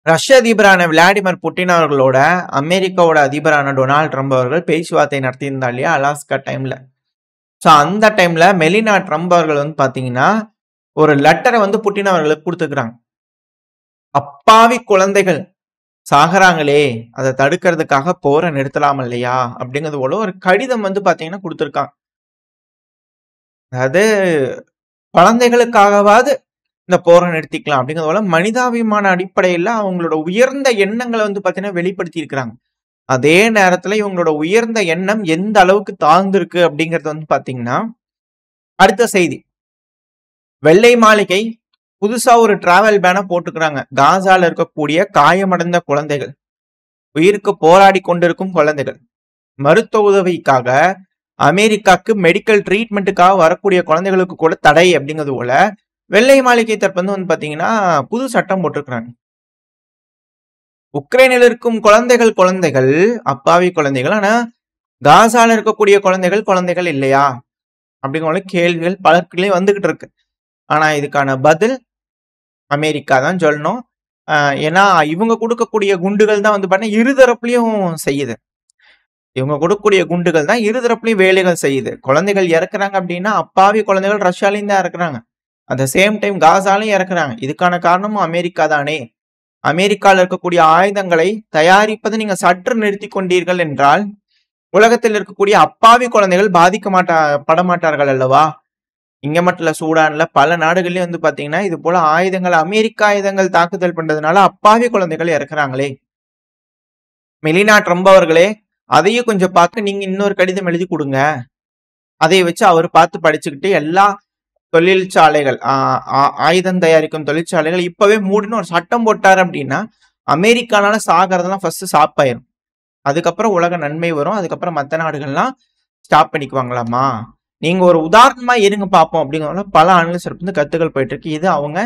ரஷ்ய அதிபரான Vladimir Putin அவர்களோட அமெரிக்காவோட அதிபரான டொனால்ட் ட்ரம்ப் அவர்கள் பேச்சுவார்த்தை நடத்தியிருந்தா இல்லையா அலாஸ்கா டைம்ல. ஸோ அந்த டைம்ல மெலினா ட்ரம்ப் அவர்கள் வந்து பாத்தீங்கன்னா ஒரு லெட்டரை வந்து புட்டின் அவர்களுக்கு கொடுத்துக்கிறாங்க. அப்பாவி குழந்தைகள் சாகறாங்களே, அதை தடுக்கிறதுக்காக போரை நிறுத்தலாம் இல்லையா அப்படிங்கிறது போல ஒரு கடிதம் வந்து பாத்தீங்கன்னா கொடுத்துருக்காங்க. அதாவது குழந்தைகளுக்காகவாது இந்த போரை நிறுத்திக்கலாம் அப்படிங்கிறது போல மனிதாபிமான அடிப்படையில் அவங்களோட உயர்ந்த எண்ணங்களை வந்து பாத்தீங்கன்னா வெளிப்படுத்தி இருக்கிறாங்க. அதே நேரத்துல இவங்களோட உயர்ந்த எண்ணம் எந்த அளவுக்கு தாழ்ந்திருக்கு அப்படிங்கறது வந்து பாத்தீங்கன்னா அடுத்த செய்தி. வெள்ளை மாளிகை புதுசா ஒரு டிராவல் பேனை போட்டுக்கிறாங்க. காசால இருக்கக்கூடிய காயமடைந்த குழந்தைகள், உயிருக்கு போராடி கொண்டிருக்கும் குழந்தைகள், மருத்துவ உதவிக்காக அமெரிக்காக்கு மெடிக்கல் ட்ரீட்மெண்ட்டுக்காக வரக்கூடிய குழந்தைகளுக்கு கூட தடை அப்படிங்கிறது போல வெள்ளை மாளிகை தரப்பு வந்து பாத்தீங்கன்னா புது சட்டம் போட்டிருக்கிறாங்க. உக்ரைனில் இருக்கும் குழந்தைகள் அப்பாவி குழந்தைகள், ஆனா காசால இருக்கக்கூடிய குழந்தைகள் இல்லையா அப்படிங்கிற கேள்விகள் பலருக்குள்ளே வந்துகிட்டு இருக்கு. ஆனா இதுக்கான பதில் அமெரிக்கா தான் சொல்லணும். ஏன்னா இவங்க கொடுக்கக்கூடிய குண்டுகள் தான் வந்து பாத்தீங்கன்னா இருதரப்புலையும் செய்யுது. இவங்க கொடுக்கக்கூடிய குண்டுகள் தான் இருதரப்புலையும் வேலைகள் செய்யுது. குழந்தைகள் இறக்குறாங்க அப்படின்னா அப்பாவி குழந்தைகள் ரஷ்யாலையும் தான் இறக்குறாங்க. அட் த சேம் டைம் காசாலையும் இறக்குறாங்க. இதுக்கான காரணமும் அமெரிக்கா தானே. அமெரிக்காவில் இருக்கக்கூடிய ஆயுதங்களை தயாரிப்பதை நீங்க சற்று நிறுத்தி கொண்டீர்கள் என்றால் உலகத்தில் இருக்கக்கூடிய அப்பாவி குழந்தைகள் பட மாட்டார்கள் அல்லவா? இங்க மட்டும் இல்ல, சூடான்ல பல நாடுகள்லயும் வந்து பாத்தீங்கன்னா இது போல ஆயுதங்கள், அமெரிக்க ஆயுதங்கள் தாக்குதல் பண்றதுனால அப்பாவி குழந்தைகள் இறக்குறாங்களே. மெலினா ட்ரம்ப் அவர்களே, அதையும் கொஞ்சம் பார்த்து நீங்க இன்னொரு கடிதம் எழுதி கொடுங்க. அதை வச்சு அவர் பார்த்து படிச்சுக்கிட்டு எல்லா தொழிற்சாலைகள், ஆயுதம் தயாரிக்கும் தொழிற்சாலைகள் இப்பவே மூடுன்னு ஒரு சட்டம் போட்டாரு அப்படின்னா அமெரிக்கானால சாகிறதெல்லாம் ஃபர்ஸ்ட் ஸ்டாப் ஆயிரும். அதுக்கப்புறம் உலக நன்மை வரும். அதுக்கப்புறம் மற்ற நாடுகள்லாம் ஸ்டாப் பண்ணிக்குவாங்களாமா. நீங்க ஒரு உதாரணமா இருங்க பார்ப்போம் அப்படிங்கிற பல அனலிஸ்ட் இருந்து கருத்துக்கள் போயிட்டு இருக்கு. இது அவங்க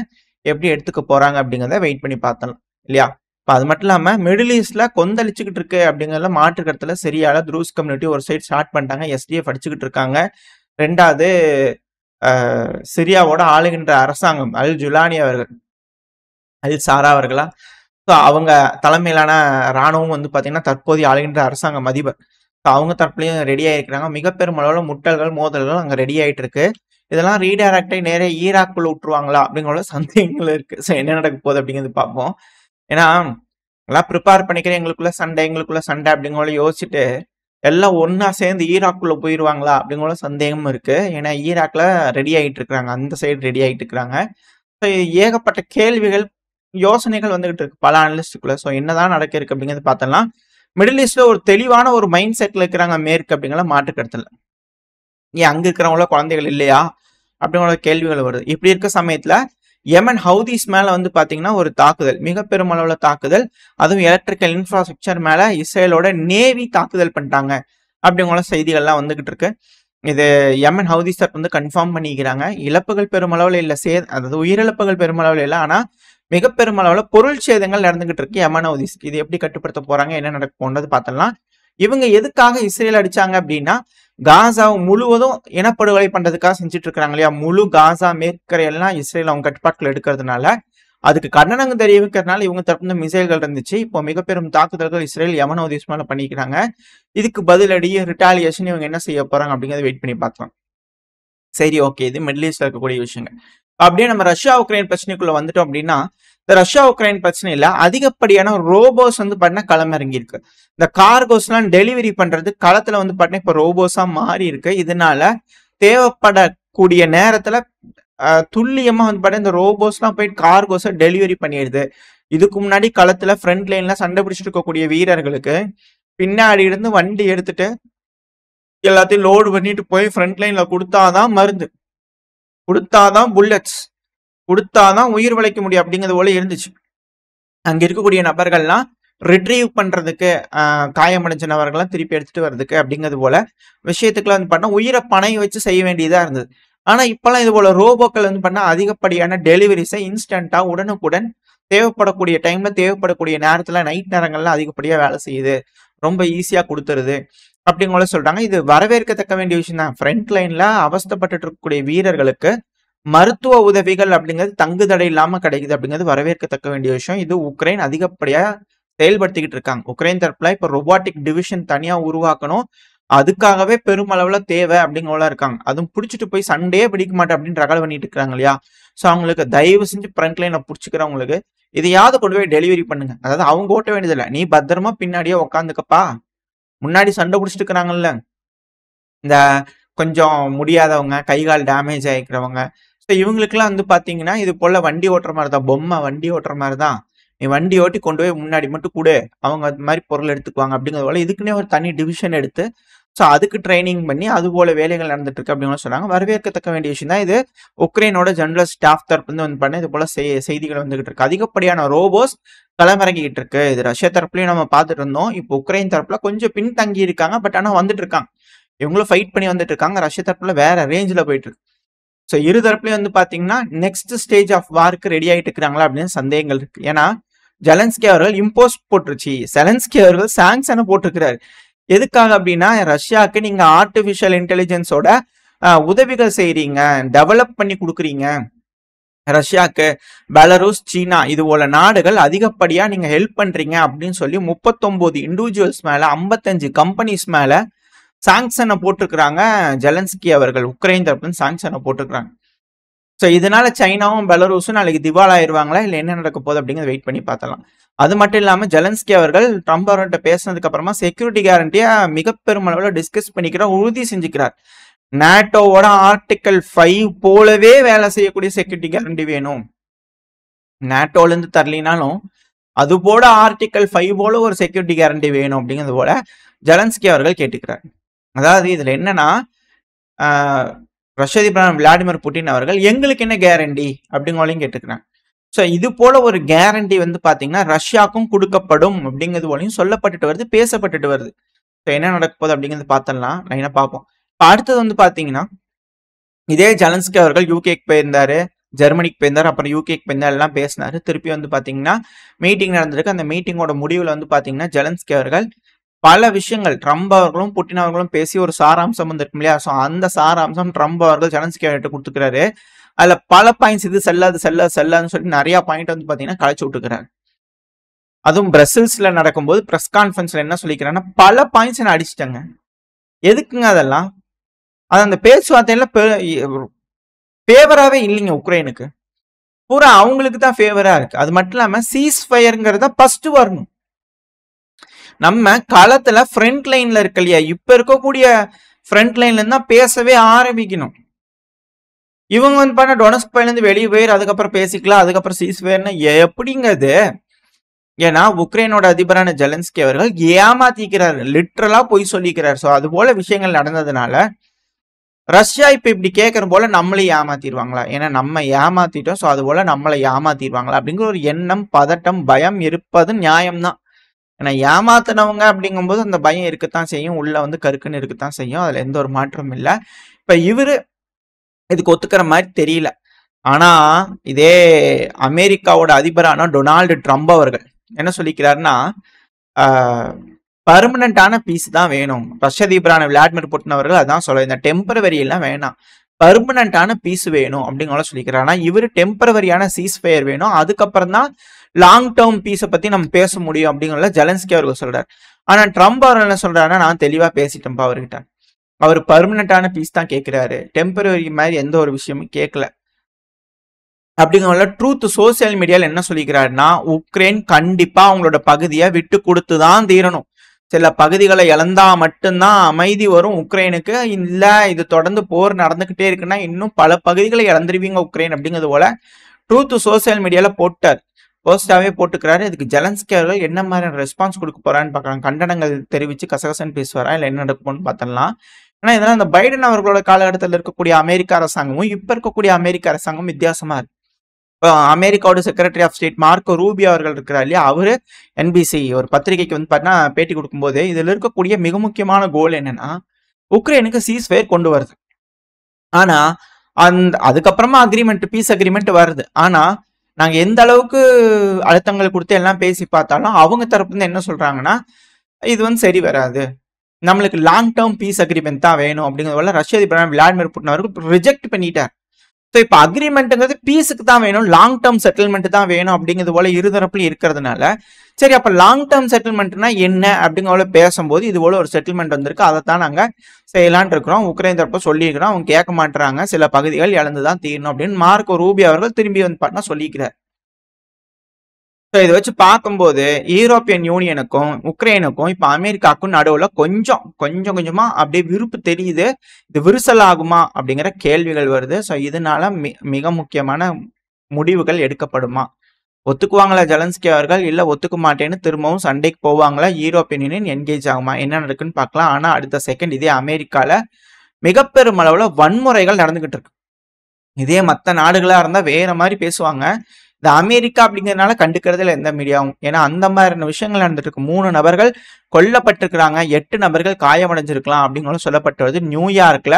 எப்படி எடுத்துக்க போறாங்க அப்படிங்கிறத வெயிட் பண்ணி பார்த்தலாம் இல்லையா? இப்போ அது மட்டும் இல்லாம மிடில் ஈஸ்ட்ல கொந்தளிச்சுக்கிட்டு இருக்கு அப்படிங்கிறத மாற்று கருத்துல சரியால த்ரூஸ் கம்யூனிட்டி ஒரு சைட் ஸ்டார்ட் பண்ணிட்டாங்க. எஸ்டிஎஃப் அடிச்சுக்கிட்டு இருக்காங்க. ரெண்டாவது சிரியாவோட ஆளுகின்ற அரசாங்கம் அல் ஜுலானி அவர்கள், அல் சாரா அவர்களா, அவங்க தலைமையிலான ராணுவம் வந்து பாத்தீங்கன்னா தற்போதைய ஆளுகின்ற அரசாங்கம் அதிபர் அவங்க தரப்புலையும் ரெடி ஆயிருக்கிறாங்க. மிக பெரும் அளவில் முட்டல்கள் மோதல்கள் அங்க ரெடி ஆயிட்டு இருக்கு. இதெல்லாம் ரீடைரக்டை நேரே ஈராக்குள்ள விட்டுருவாங்களா அப்படிங்கிற சந்தேகங்கள் இருக்கு. ஸோ என்ன நடக்க போகுது அப்படிங்கிறது பார்ப்போம். ஏன்னா எல்லாம் ப்ரிப்பேர் பண்ணிக்கிறேன், எங்களுக்குள்ள சண்டை அப்படிங்கிற யோசிச்சுட்டு எல்லாம் ஒன்னா சேர்ந்து ஈராக்குள்ள போயிருவாங்களா அப்படிங்கிற சந்தேகமும் இருக்கு. ஏன்னா ஈராக்ல ரெடி ஆகிட்டு இருக்கிறாங்க, அந்த சைடு ரெடி ஆகிட்டு இருக்கிறாங்க. ஏகப்பட்ட கேள்விகள் யோசனைகள் வந்துகிட்டு இருக்கு பல அனலிஸ்டுக்குள்ள. ஸோ என்னதான் நடக்க இருக்கு அப்படிங்கிறது பார்த்தலாம். மிடில் ஈஸ்ட்ல ஒரு தெளிவான ஒரு மைண்ட் செட்ல இருக்கிறாங்க மேற்கு அப்படிங்கிற மாற்று கருத்துல. ஏன் அங்க இருக்கிறவங்கள குழந்தைகள் இல்லையா அப்படிங்கிற கேள்விகள் வருது. இப்படி இருக்க சமயத்துல யமன் ஹவுதிஸ் மேல வந்து பாத்தீங்கன்னா ஒரு தாக்குதல், மிக பெருமளவுல தாக்குதல், அதுவும் எலக்ட்ரிக்கல் இன்ஃப்ராஸ்ட்ரக்சர் மேல இஸ்ரேலோட நேவி தாக்குதல் பண்ணிட்டாங்க அப்படிங்கிற செய்திகள்லாம் வந்துகிட்டு இருக்கு. இது யமன் ஹவுதிஸ் வந்து கன்ஃபார்ம் பண்ணிக்கிறாங்க. இழப்புகள் பெருமளவுல இல்ல, அதாவது உயிரிழப்புகள் பெருமளவுல இல்லை, ஆனா மிக பெருமளவுல பொருள் சேதங்கள் நடந்துகிட்டு இருக்கு யமன் ஹவுதிஸ். இது எப்படி கட்டுப்படுத்த போறாங்க, என்ன நடக்க போன்றது பார்த்தலாம். இவங்க எதுக்காக இஸ்ரேல் அடிச்சாங்க அப்படின்னா காசா முழுவதும் இனப்படுகொலை பண்றதுக்காக செஞ்சுட்டு இருக்காங்க இல்லையா? முழு காசா மேற்கரையெல்லாம் இஸ்ரேல் அவங்க கட்டுப்பாட்டுல எடுக்கிறதுனால அதுக்கு கண்டனம் தெரிவிக்கிறதுனால இவங்க தரப்பு மிசைல்கள் இருந்துச்சு. இப்போ மிக பெரும் தாக்குதல்கள் இஸ்ரேல் யமன் ஹவுதிஸ் மேல பண்ணிக்கிறாங்க. இதுக்கு பதிலடி ரிட்டாலியேஷன் இவங்க என்ன செய்ய போறாங்க அப்படிங்கறத வெயிட் பண்ணி பார்க்கலாம். சரி, ஓகே, இது மிடில் ஈஸ்ட்ல இருக்கக்கூடிய விஷயங்கள். அப்படியே நம்ம ரஷ்யா உக்ரைன் பிரச்சனைக்குள்ள வந்துட்டோம் அப்படின்னா இந்த ரஷ்யா உக்ரைன் பிரச்சனையில அதிகப்படியான ரோபோஸ் வந்து பாத்தீங்கன்னா களமிறங்கி இருக்கு. இந்த கார்கோஸ் எல்லாம் டெலிவரி பண்றது களத்துல வந்து பாத்தீங்கன்னா இப்ப ரோபோஸா மாறி இருக்கு. இதனால தேவைப்படக்கூடிய நேரத்துல துல்லியமா வந்து பாத்தீங்கன்னா இந்த ரோபோஸ் எல்லாம் போயிட்டு கார்கோஸை டெலிவரி பண்ணிடுது. இதுக்கு முன்னாடி களத்துல ஃப்ரண்ட் லைன்ல சண்டை பிடிச்சிட்டு இருக்கக்கூடிய வீரர்களுக்கு பின்னாடி இருந்து வண்டி எடுத்துட்டு எல்லாத்தையும் லோடு பண்ணிட்டு போய் ஃப்ரண்ட் லைன்ல கொடுத்தாதான் மருந்து, கொடுத்தாதான் புல்லட்ஸ், கொடுத்தாதான் உயிர் வளைக்க முடியும் அப்படிங்கிறது போல இருந்துச்சு. அங்க இருக்கக்கூடிய நபர்கள்லாம் ரிட்ரீவ் பண்றதுக்கு, காயமடைஞ்ச நபர்கள்லாம் திருப்பி எடுத்துட்டு வர்றதுக்கு அப்படிங்கிறது போல விஷயத்துக்குலாம் வந்து பண்ணா உயிரை பணைய வச்சு செய்ய வேண்டியதா இருந்தது. ஆனா இப்பெல்லாம் இது போல ரோபோக்கள் வந்து பண்ணா அதிகப்படியான டெலிவரிஸை இன்ஸ்டன்டா உடனுக்குடன் தேவைப்படக்கூடிய டைம்ல தேவைப்படக்கூடிய நேரத்துல நைட் நேரங்கள்ல அதிகப்படியா வேலை செய்யுது, ரொம்ப ஈஸியா கொடுத்துருது அப்படிங்கிற சொல்றாங்க. இது வரவேற்கத்தக்க வேண்டிய விஷயம் தான். ஃப்ரண்ட் லைன்ல அவஸ்தப்பட்டு இருக்கக்கூடிய வீரர்களுக்கு மருத்துவ உதவிகள் அப்படிங்கிறது தங்கு தடை இல்லாம கிடைக்குது அப்படிங்கிறது வரவேற்கத்தக்க வேண்டிய விஷயம். இது உக்ரைன் அதிகப்படியா செயல்படுத்திக்கிட்டு இருக்காங்க. உக்ரைன் தரப்புல இப்ப ரொபாட்டிக் டிவிஷன் தனியா உருவாக்கணும். அதுக்காகவே பெருமளவுல தேவை அப்படிங்கறவங்களா இருக்காங்க. அதுவும் புடிச்சிட்டு போய் சண்டையே பிடிக்க மாட்டேன் அப்படின்னு ரகலை பண்ணிட்டு இருக்காங்க இல்லையா? சோ அவங்களுக்கு தயவு செஞ்சு ஃப்ரண்ட் லைன்ல புடிச்சுக்கிறவங்களுக்கு இதையாவது கொண்டு போய் டெலிவரி பண்ணுங்க. அதாவது அவங்க ஓட்ட வேண்டியதில்லை, நீ பத்திரமா பின்னாடியே உக்காந்துக்கப்பா. முன்னாடி சண்டை பிடிச்சிட்டு இருக்கிறாங்கல்ல இந்த கொஞ்சம் முடியாதவங்க, கை கால் டேமேஜ் ஆகிக்கிறவங்க, ஸோ இவங்களுக்குலாம் வந்து பார்த்தீங்கன்னா இது போல வண்டி ஓட்டுற மாதிரி தான், பொம்மை வண்டி ஓட்டுற மாதிரி தான். நீ வண்டி ஓட்டி கொண்டு போய் முன்னாடி மட்டும் கொடு, அவங்க அது மாதிரி பொருள் எடுத்துக்குவாங்க அப்படிங்கிறது போல இதுக்குன்னே ஒரு தனி டிவிஷன் எடுத்து ஸோ அதுக்கு ட்ரைனிங் பண்ணி அது போல வேலைகள் நடந்துட்டு இருக்கு அப்படின்னு சொன்னாங்க. வரவேற்கத்தக்க வேண்டிய விஷயம் தான் இது. உக்ரைனோட ஜெனரல் ஸ்டாஃப் தரப்பு வந்து பண்ண இது போல செய்திகள் வந்துகிட்டு இருக்கு. அதிகப்படியான ரோபோஸ் களமிறங்கிக்கிட்டு இருக்கு. இது ரஷ்யா தரப்புலையும் நம்ம பார்த்துட்டு இருந்தோம். இப்போ உக்ரைன் தரப்புல கொஞ்சம் பின்தங்கி இருக்காங்க, பட் ஆனால் வந்துட்டு இருக்காங்க. இவங்களும் ஃபைட் பண்ணி வந்துட்டு இருக்காங்க. ரஷ்யா தரப்புல வேற ரேஞ்சில் போயிட்டு இருக்கு. ஸோ இரு தரப்புலையும் வந்து பார்த்தீங்கன்னா நெக்ஸ்ட் ஸ்டேஜ் ஆஃப் வார்க்கு ரெடி ஆகிட்டு இருக்கிறாங்களா அப்படின்னு சந்தேகங்கள் இருக்கு. ஏன்னா ஜெலன்ஸ்கி அவர்கள் இம்போஸ் போட்டுருச்சு, செலன்ஸ்கி அவர்கள் சாங்ஷனை போட்டிருக்கிறாரு. எதுக்காக அப்படின்னா ரஷ்யாவுக்கு நீங்க ஆர்டிபிஷியல் இன்டெலிஜென்ஸோட உதவிகள் செய்றீங்க, டெவலப் பண்ணி கொடுக்குறீங்க. ரஷ்யாவுக்கு பெலரூஸ், சீனா இது போல நாடுகள் அதிகப்படியா நீங்க ஹெல்ப் பண்றீங்க அப்படின்னு சொல்லி 39 இண்டிவிஜுவல்ஸ் மேல 55 கம்பெனிஸ் மேல சாங்ஷனை போட்டிருக்கிறாங்க. ஜெலன்ஸ்கி அவர்கள் உக்ரைன் தரப்புல சாங்ஷனை போட்டிருக்கிறாங்க. ஸோ இதனால சைனாவும் பெலரூஸும் நாளைக்கு திவால் ஆயிடுவாங்களா இல்லை என்ன நடக்க போகுது அப்படிங்கிறத வெயிட் பண்ணி பார்த்தலாம். அது மட்டும் இல்லாமல் ஜெலன்ஸ்கி அவர்கள் ட்ரம்ப் அவர்கிட்ட பேசினதுக்கு அப்புறமா செக்யூரிட்டி கேரண்டியை மிக பெருமளவில் டிஸ்கஸ் பண்ணிக்கிறார், உறுதி செஞ்சுக்கிறார். நாட்டோவோட ஆர்டிகல் 5 போலவே வேலை செய்யக்கூடிய செக்யூரிட்டி கேரண்டி வேணும். நாட்டோல இருந்து தரலினாலும் அது போல ஆர்டிகல் 5 போல ஒரு செக்யூரிட்டி கேரண்டி வேணும் அப்படிங்கிறது போல ஜெலன்ஸ்கி அவர்கள் கேட்டுக்கிறார். அதாவது இதுல என்னன்னா ரஷ்ய அதிபர் விளாடிமிர் புட்டின் அவர்கள் எங்களுக்கு என்ன கேரண்டி அப்படிங்களையும் கேட்டுக்கிறாங்க. ஸோ இது போல ஒரு கேரண்டி வந்து பாத்தீங்கன்னா ரஷ்யாவுக்கும் கொடுக்கப்படும் அப்படிங்கிறது போலையும் சொல்லப்பட்டுட்டு வருது, பேசப்பட்டுட்டு வருது. ஸோ என்ன நடக்க போகுது அப்படிங்கிறது பார்த்தலாம், லைனா பார்ப்போம். இப்போ அடுத்தது வந்து பாத்தீங்கன்னா இதே ஜெலன்ஸ்கி அவர்கள் யூகேக்கு போயிருந்தாரு, ஜெர்மனிக்கு போயிருந்தாரு, அப்புறம் யூகேக்கு போயிருந்தாரு, எல்லாம் பேசினாரு. திருப்பி வந்து பாத்தீங்கன்னா மீட்டிங் நடந்திருக்கு. அந்த மீட்டிங்கோட முடிவில் வந்து பாத்தீங்கன்னா ஜெலன்ஸ்கி அவர்கள் பல விஷயங்கள் ட்ரம்ப் அவர்களும் புட்டின் அவர்களும் பேசி ஒரு சாராம்சம் வந்துருக்கும் இல்லையா? ஸோ அந்த சாராம்சம் ட்ரம்ப் அவர்கள் ஜெலன்ஸ்கி அவர்கிட்ட கொடுத்துக்கிறாரு. அதுல பல பாயிண்ட்ஸ் இது செல்லாதுன்னு சொல்லி நிறைய பாயிண்ட் வந்து பாத்தீங்கன்னா கழிச்சு விட்டுக்கிறாரு. அதுவும் பிரசல்ஸ்ல நடக்கும்போது பிரஸ் கான்ஃபரன்ஸ்ல என்ன சொல்லிக்கிறாங்கன்னா பல பாயிண்ட்ஸ் நான் அடிச்சிட்டேங்க. எதுக்குங்க அதெல்லாம்? அது அந்த பேச்சுவார்த்தையில ஃபேவராகவே இல்லைங்க உக்ரைனுக்கு, பூரா அவங்களுக்கு தான் ஃபேவரா இருக்கு. அது மட்டும் இல்லாம சீஸ் ஃபயருங்கிறத ஃபர்ஸ்ட் வரணும். நம்ம களத்துல ஃப்ரண்ட் லைன்ல இருக்கு இல்லையா, இப்ப இருக்கக்கூடிய ஃப்ரண்ட் லைன்ல இருந்தா பேசவே ஆரம்பிக்கணும். இவங்க வந்து பண்ண டொனஸ்க் இருந்து வெளியே போயிரு, அதுக்கப்புறம் பேசிக்கலாம், அதுக்கப்புறம் சீஸ் ஃபயர்னு எப்படிங்கிறது? ஏன்னா உக்ரைனோட அதிபரான ஜெலன்ஸ்கி அவர்கள் ஏமாத்திக்கிறார், லிட்டரலா போய் சொல்லிக்கிறார். ஸோ அது போல விஷயங்கள் நடந்ததுனால ரஷ்யா இப்ப இப்படி கேட்கற போல நம்மளே ஏமாத்திடுவாங்களா, ஏன்னா நம்ம ஏமாத்திட்டோம், ஸோ அது போல நம்மளை ஏமாத்திடுவாங்களா அப்படிங்கிற ஒரு எண்ணம், பதட்டம், பயம் இருப்பது நியாயம்தான். ஏன்னா ஏமாத்தினவங்க அப்படிங்கும்போது அந்த பயம் இருக்கத்தான் செய்யும், உள்ள வந்து கருக்குன்னு இருக்கத்தான் செய்யும், அதுல எந்த ஒரு மாற்றமும் இல்லை. இப்ப இவரு இதுக்கு ஒத்துக்கிற மாதிரி தெரியல. ஆனா இதே அமெரிக்காவோட அதிபரான டொனால்டு ட்ரம்ப் அவர்கள் என்ன சொல்லிக்கிறாருன்னா பர்மனண்டான பீஸ் தான் வேணும். ரஷ்ய அதிபரான விளாடிமிர் புட்டின் அவர்கள் அதான் சொல்ல, இந்த டெம்பரவரி எல்லாம் வேணாம், பர்மனண்டான பீஸ் வேணும் அப்படிங்கிற சொல்லிக்கிறார். ஆனா இவரு டெம்பரவரியான சீஸ் ஃபயர் வேணும், அதுக்கப்புறம் தான் லாங் டேர்ம் பீஸை பத்தி நம்ம பேச முடியும் அப்படிங்கிற ஜெலன்ஸ்கி அவர்கள் சொல்றாரு. ஆனா ட்ரம்ப் அவர்கள் என்ன சொல்றாருன்னா நான் தெளிவா பேசிட்டேன்ப்பா அவர்கிட்ட, அவர் பர்மனண்டான பீஸ் தான் கேட்கிறாரு, டெம்பரவரி மாதிரி எந்த ஒரு விஷயமும் கேட்கல அப்படிங்கிற ட்ரூத் சோசியல் மீடியால என்ன சொல்லிக்கிறாருன்னா உக்ரைன் கண்டிப்பா அவங்களோட பகுதியை விட்டு கொடுத்து தான் தீரணும், சில பகுதிகளை இழந்தா மட்டும்தான் அமைதி வரும் உக்ரைனுக்கு, இல்ல இது தொடர்ந்து போர் நடந்துகிட்டே இருக்குன்னா இன்னும் பல பகுதிகளை இழந்துருவீங்க உக்ரைன் அப்படிங்கிறது போல ட்ரூத் சோசியல் மீடியால போட்டார், போஸ்டாவே போட்டுக்கிறாரு. இதுக்கு ஜெலன்ஸ்கி அவர்கள் என்ன மாதிரியான ரெஸ்பான்ஸ் கொடுக்க போறான்னு பார்க்கலாம். கண்டனங்கள் தெரிவிச்சு கசகசன்னு பேசுவாரா இல்லை என்ன நடக்கும்னு பார்த்தலாம். ஏன்னா இதெல்லாம் இந்த பைடன் அவர்களோட காலகட்டத்தில் இருக்கக்கூடிய அமெரிக்க அரசாங்கமும் இப்ப இருக்கக்கூடிய அமெரிக்க அரசாங்கம் வித்தியாசமா இருக்கு. அமெரிக்காவோட secretary of state Marco Rubio அவர்கள் இருக்கிறார் இல்லையா, அவரு என்பிசி ஒரு பத்திரிகைக்கு வந்து பார்த்தீங்கன்னா பேட்டி கொடுக்கும்போது இதுல இருக்கக்கூடிய மிக முக்கியமான கோல் என்னன்னா உக்ரைனுக்கு சீஸ் ஃபயர் கொண்டு வருது. ஆனா அதுக்கப்புறமா அக்ரிமெண்ட், பீஸ் அக்ரிமெண்ட் வருது. ஆனா நாங்க எந்த அளவுக்கு அழுத்தங்கள் கொடுத்து எல்லாம் பேசி பார்த்தாலும் அவங்க தரப்பு இருந்து என்ன சொல்றாங்கன்னா இது வந்து சரி வராது, நம்மளுக்கு லாங் டேர்ம் பீஸ் அக்ரிமெண்ட் தான் வேணும் அப்படிங்கிறத ரஷ்ய அதிபர் விளாடிமிர் புட்டின் அவர்கள் ரிஜெக்ட் பண்ணிட்டார். ஸோ இப்போ அக்ரிமெண்ட்டுங்கிறது பீஸுக்கு தான் வேணும், லாங் டேர்ம் செட்டில்மெண்ட் தான் வேணும் அப்படிங்கிறது போல இருதரப்புலையும் இருக்கிறதுனால, சரி அப்போ லாங் டேர்ம் செட்டில்மெண்ட்னா என்ன அப்படிங்கிற பேசும்போது இது போல ஒரு செட்டில்மெண்ட் வந்திருக்கு, அதை தான் நாங்கள் செய்யலான் இருக்கிறோம். உக்ரைன் தரப்பு சொல்லியிருக்கிறோம், அவங்க கேட்க மாட்டுறாங்க, சில பகுதிகள் இழந்து தான் தீரணும் அப்படின்னு மார்க்கோ ரூபியோ அவர்கள் திரும்பி வந்து பார்த்தா சொல்லிக்கிறார். ஸோ இதை வச்சு பார்க்கும்போது யூரோப்பியன் யூனியனுக்கும் உக்ரைனுக்கும் இப்போ அமெரிக்காவுக்கும் நடுவில் கொஞ்சம் கொஞ்சமா அப்படியே விருப்பு தெரியுது. இது விரிசல் ஆகுமா அப்படிங்கிற கேள்விகள் வருது. ஸோ இதனால மிக முக்கியமான முடிவுகள் எடுக்கப்படுமா? ஒத்துக்குவாங்களா ஜெலன்ஸ்கி அவர்கள், இல்லை ஒத்துக்க மாட்டேன்னு திரும்பவும் சண்டைக்கு போவாங்களா? யூரோப்பியன் யூனியன் என்கேஜ் ஆகுமா? என்ன நடக்குன்னு பார்க்கலாம். ஆனால் அடுத்த செகண்ட் இதே அமெரிக்காவில் மிக பெரும் அளவில் வன்முறைகள் நடந்துகிட்டு இருக்கு. இதே மற்ற நாடுகளாக இருந்தால் வேற மாதிரி பேசுவாங்க. இந்த அமெரிக்கா அப்படிங்கிறதுனால கண்டுக்கிறதுல எந்த மீடியாவும், ஏன்னா அந்த மாதிரியான விஷயங்கள் நடந்துட்டு இருக்கு. 3 நபர்கள் கொல்லப்பட்டிருக்கிறாங்க, 8 நபர்கள் காயமடைஞ்சிருக்கலாம் அப்படிங்களும் சொல்லப்பட்டு வருது. நியூயார்க்ல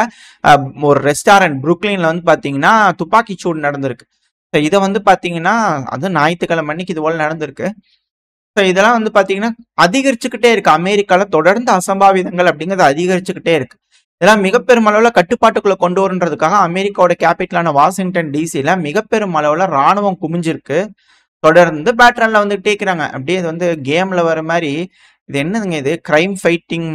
ஒரு ரெஸ்டாரண்ட் புருக்லின்ல வந்து பாத்தீங்கன்னா துப்பாக்கி சூடு நடந்திருக்கு. இதை வந்து பாத்தீங்கன்னா அது ஞாயிற்றுக்கிழமை அன்னைக்கு இது போல நடந்திருக்கு. இதெல்லாம் வந்து பாத்தீங்கன்னா அதிகரிச்சுக்கிட்டே இருக்கு. அமெரிக்கால தொடர்ந்து அசம்பாவிதங்கள் அப்படிங்கிறது அதிகரிச்சுக்கிட்டே இருக்கு. இதெல்லாம் மிகப்பெரும் அளவில் கட்டுப்பாட்டுக்குள்ள கொண்டு வரன்றதுக்காக அமெரிக்காவோட கேபிட்டலான வாஷிங்டன் டிசியில மிகப்பெரும் அளவில் ராணுவம் குமிஞ்சிருக்கு. தொடர்ந்து பேட்டர்ன்ல வந்துகிட்டே இருக்கிறாங்க. அப்படியே இது வந்து கேம்ல வர மாதிரி, இது என்னதுங்க இது கிரைம் ஃபைட்டிங்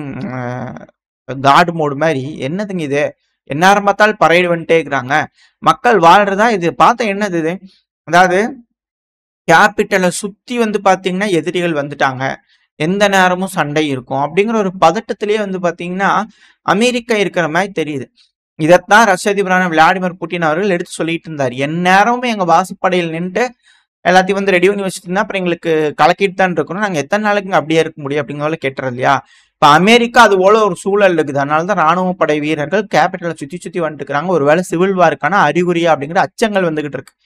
கார்டு மோடு மாதிரி என்னதுங்க இது, எந்நேரம் பார்த்தாலும் பறையிடு வந்துட்டே இருக்கிறாங்க. மக்கள் வாழ்றதா இது பார்த்தா என்னது இது, அதாவது கேபிட்டலை சுத்தி வந்து பாத்தீங்கன்னா எதிரிகள் வந்துட்டாங்க, எந்த நேரமும் சண்டை இருக்கும் அப்படிங்கிற ஒரு பதட்டத்திலேயே வந்து பாத்தீங்கன்னா அமெரிக்கா இருக்கிற மாதிரி தெரியுது. இதைத்தான் ரஷ்ய அதிபரான விளாடிமிர் புட்டின் அவர்கள் எடுத்து சொல்லிட்டு இருந்தார். எந்நேரமுமே எங்க வாசப்படையில் நின்று எல்லாத்தையும் வந்து ரெடி பண்ணி வச்சுட்டு இருந்தா அப்புறம் எங்களுக்கு கலக்கிட்டு தான் இருக்கணும், நாங்க எத்தனை நாளைக்கு அப்படியே இருக்க முடியும் அப்படிங்கிறத கேட்டுறது இல்லையா? இப்ப அமெரிக்கா அது போல ஒரு சூழல் இருக்குது. அதனாலதான் ராணுவ படை வீரர்கள் கேபிட்டலை சுத்தி வந்துட்டு இருக்காங்க. ஒருவேளை சிவில் வாருக்கான அறிகுறியா அப்படிங்கிற அச்சங்கள் வந்துகிட்டு இருக்கு.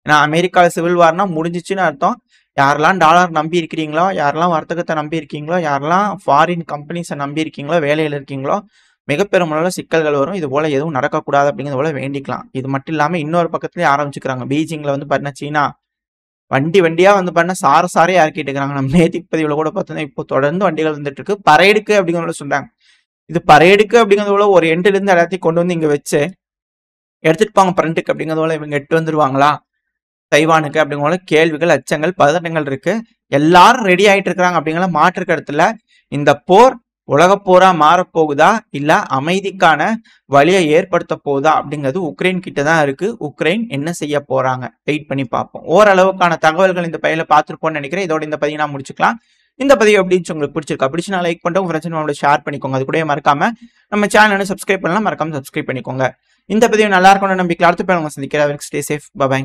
ஏன்னா அமெரிக்காவில் சிவில் வார்னா முடிஞ்சிச்சுன்னு அர்த்தம். யாரெல்லாம் டாலர் நம்பி இருக்கிறீங்களோ, யாரெல்லாம் வர்த்தகத்தை நம்பி இருக்கீங்களோ, யாரெல்லாம் ஃபாரின் கம்பெனிஸை நம்பி இருக்கீங்களோ, வேலையில் இருக்கீங்களோ, மிகப்பெரும் அளவில் சிக்கல்கள் வரும். இது போல எதுவும் நடக்கக்கூடாது அப்படிங்கிறது போல வேண்டிக்கலாம். இது மட்டும் இல்லாமல் இன்னொரு பக்கத்துலேயே ஆரம்பிச்சுக்கிறாங்க. பீஜிங்கில் வந்து பார்த்தீங்கன்னா சீனா வண்டியா வந்து பார்த்தீங்கன்னா சாரே இறக்கிட்டு இருக்காங்க. நம்ம நேத்திக்கு பதிவில் கூட பார்த்தோன்னா இப்போ தொடர்ந்து வண்டிகள் வந்துட்டு இருக்கு. பறையெடுக்கு அப்படிங்கிறத சொல்றாங்க. இது பறையெடுக்கு அப்படிங்கிறது போல ஒரு எண்டிலிருந்து எல்லாத்தையும் கொண்டு வந்து இங்கே வச்சு எடுத்துட்டு போங்க ஃப்ரண்ட்டுக்கு அப்படிங்கிறது போல இவங்க எட்டு வந்துருவாங்களா தைவானுக்கு அப்படிங்கிற கேள்விகள், அச்சங்கள், பதட்டங்கள் இருக்கு. எல்லாரும் ரெடி ஆயிட்டு இருக்கிறாங்க அப்படிங்கிற மாற்று கருத்துல இந்த போர் உலக போரா மாறப்போகுதா இல்ல அமைதிக்கான வழியை ஏற்படுத்த போகுதா அப்படிங்கிறது உக்ரைன் கிட்ட தான் இருக்கு. உக்ரைன் என்ன செய்ய போறாங்க வெயிட் பண்ணி பார்ப்போம். ஓரளவுக்கான தகவல்கள் இந்த பையில பார்த்துருப்போம்னு நினைக்கிறேன். இதோட இந்த பதிவு நான் முடிச்சுக்கலாம். இந்த பதிவு எப்படி உங்களுக்கு பிடிச்சிருக்கா? பிடிச்சுனா லைக் பண்ணிட்டு உங்க ஃப்ரெண்ட்ஸ் ஷேர் பண்ணிக்கோங்க. அது கூட மறக்காம நம்ம சேனலை சப்ஸ்கிரைப் பண்ணலாம், மறக்காம சப்ஸ்கிரைப் பண்ணிக்கோங்க. இந்த பதிவு நல்லா இருக்கும்னு நம்பிக்கை அடுத்த பேர் உங்க சந்திக்கிறேன். Stay safe, by.